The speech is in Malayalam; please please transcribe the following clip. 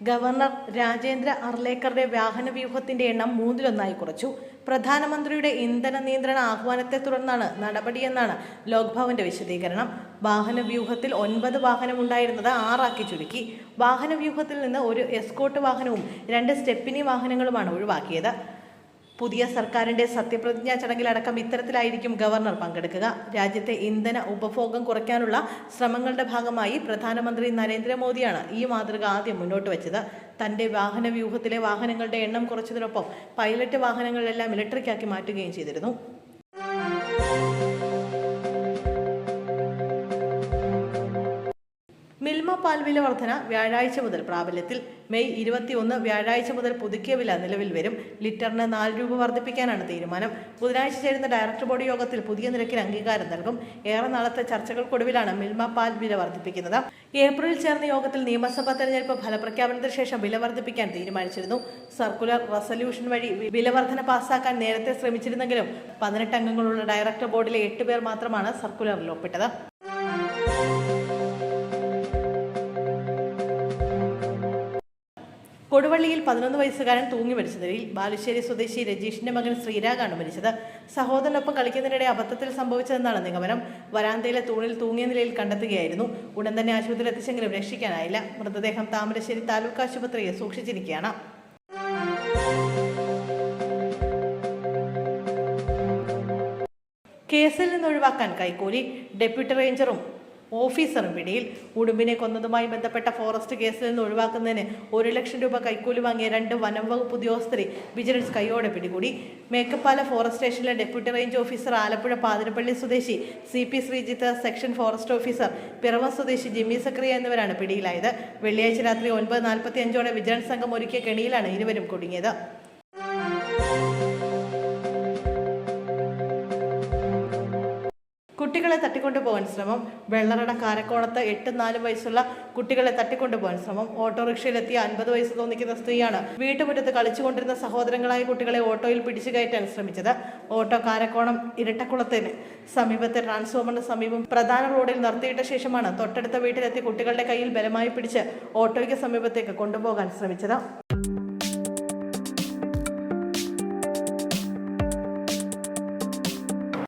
ഗവർണർ രാജേന്ദ്ര അർലേക്കറുടെ വാഹനവ്യൂഹത്തിന്റെ എണ്ണം 3-1 കുറച്ചു. പ്രധാനമന്ത്രിയുടെ ഇന്ധന നിയന്ത്രണ ആഹ്വാനത്തെ തുടർന്നാണ് നടപടിയെന്നാണ് ലോക്ഭവന്റെ വിശദീകരണം. വാഹനവ്യൂഹത്തിൽ 9 വാഹനമുണ്ടായിരുന്നത് 6 ചുരുക്കി. വാഹനവ്യൂഹത്തിൽ നിന്ന് ഒരു എസ്കോർട്ട് വാഹനവും 2 സ്റ്റെപ്പിനി വാഹനങ്ങളുമാണ് ഒഴിവാക്കിയത്. പുതിയ സർക്കാരിന്റെ സത്യപ്രതിജ്ഞാ ചടങ്ങിലടക്കം ഇത്തരത്തിലായിരിക്കും ഗവർണർ പങ്കെടുക്കുക. രാജ്യത്തെ ഇന്ധന ഉപഭോഗം കുറയ്ക്കാനുള്ള ശ്രമങ്ങളുടെ ഭാഗമായി പ്രധാനമന്ത്രി നരേന്ദ്രമോദിയാണ് ഈ മാതൃക ആദ്യം മുന്നോട്ട് വെച്ചത്. തന്റെ വാഹനവ്യൂഹത്തിലെ വാഹനങ്ങളുടെ എണ്ണം കുറച്ചതിനൊപ്പം പൈലറ്റ് വാഹനങ്ങളെല്ലാം ഇലക്ട്രിക്കാക്കി മാറ്റുകയും ചെയ്തിരുന്നു. മിൽമ പാൽ വില വർധന വ്യാഴാഴ്ച മുതൽ പ്രാബല്യത്തിൽ. മെയ് 21 വ്യാഴാഴ്ച മുതൽ പുതുക്കിയ വില നിലവിൽ വരും. ലിറ്ററിന് 4 രൂപ വർദ്ധിപ്പിക്കാനാണ് തീരുമാനം. ബുധനാഴ്ച ചേരുന്ന ഡയറക്ടർ ബോർഡ് യോഗത്തിൽ പുതിയ നിരക്കിന് അംഗീകാരം നൽകും. ഏറെ നാളത്തെ ചർച്ചകൾക്കൊടുവിലാണ് മിൽമ പാൽ വില വർദ്ധിപ്പിക്കുന്നത്. ഏപ്രിലിൽ ചേർന്ന യോഗത്തിൽ നിയമസഭാ തെരഞ്ഞെടുപ്പ് ഫലപ്രഖ്യാപനത്തിന് ശേഷം വില വർദ്ധിപ്പിക്കാൻ തീരുമാനിച്ചിരുന്നു. സർക്കുലർ റെസല്യൂഷൻ വഴി വില വർധന പാസ്സാക്കാൻ നേരത്തെ ശ്രമിച്ചിരുന്നെങ്കിലും 18 അംഗങ്ങളുള്ള ഡയറക്ടർ ബോർഡിലെ 8 പേർ മാത്രമാണ് സർക്കുലറിൽ ഒപ്പിട്ടത്. കൊടുവള്ളിയിൽ 11 വയസ്സുകാരൻ തൂങ്ങി മരിച്ച നിലയിൽ. ബാലുശ്ശേരി സ്വദേശി രജീഷിന്റെ മകൻ ശ്രീരാഗാണ് മരിച്ചത്. സഹോദരനൊപ്പം കളിക്കുന്നതിനിടെ അബദ്ധത്തിൽ സംഭവിച്ചതെന്നാണ് നിഗമനം. വരാന്തയിലെ തൂണിൽ തൂങ്ങിയ നിലയിൽ കണ്ടെത്തുകയായിരുന്നു. ഉടൻ തന്നെ ആശുപത്രിയിൽ എത്തിച്ചെങ്കിലും രക്ഷിക്കാനായില്ല. മൃതദേഹം താമരശ്ശേരി താലൂക്ക് ആശുപത്രിയിൽ സൂക്ഷിച്ചിരിക്കുകയാണ്. കേസിൽ നിന്ന് ഒഴിവാക്കാൻ കൈക്കൂലി. ഡെപ്യൂട്ടി റേഞ്ചറും ഓഫീസറും പിടിയിൽ. ഉടുമ്പിനെ കൊന്നതുമായി ബന്ധപ്പെട്ട ഫോറസ്റ്റ് കേസിൽ നിന്ന് ഒഴിവാക്കുന്നതിന് 1 ലക്ഷം രൂപ കൈക്കൂലി വാങ്ങിയ 2 വനം വകുപ്പ് ഉദ്യോഗസ്ഥരെ വിജിലൻസ് കൈയോടെ പിടികൂടി. മേക്കപ്പാല ഫോറസ്റ്റ് സ്റ്റേഷനിലെ deputy range officer, Alappuzha Pathirappally സ്വദേശി CP Sreejith, section forest officer Piravom സ്വദേശി ജിമ്മി സക്രിയ എന്നിവരാണ് പിടിയിലായത്. വെള്ളിയാഴ്ച രാത്രി 9:45 വിജിലൻസ് സംഘം ഒരുക്കിയ കെണിയിലാണ് ഇരുവരും കുടുങ്ങിയത്. കുട്ടികളെ തട്ടിക്കൊണ്ടുപോകാൻ ശ്രമം. വെള്ളറട കാരക്കോണത്ത് 8-4 വയസ്സുള്ള കുട്ടികളെ തട്ടിക്കൊണ്ടുപോകാൻ ശ്രമം. ഓട്ടോറിക്ഷയിലെത്തിയ 50 വയസ്സ് തോന്നിക്കുന്ന സ്ത്രീയാണ് വീട്ടുമുറ്റത്ത് കളിച്ചുകൊണ്ടിരുന്ന സഹോദരങ്ങളായ കുട്ടികളെ ഓട്ടോയിൽ പിടിച്ചു കയറ്റാൻ ശ്രമിച്ചത്. ഓട്ടോ കാരക്കോണം ഇരട്ടക്കുളത്തിന് സമീപത്തെ ട്രാൻസ്ഫോമറിന് സമീപം പ്രധാന റോഡിൽ നിർത്തിയിട്ട ശേഷമാണ് തൊട്ടടുത്ത വീട്ടിലെത്തി കുട്ടികളുടെ കയ്യിൽ ബലമായി പിടിച്ച് ഓട്ടോയ്ക്ക് സമീപത്തേക്ക് കൊണ്ടുപോകാൻ ശ്രമിച്ചത്.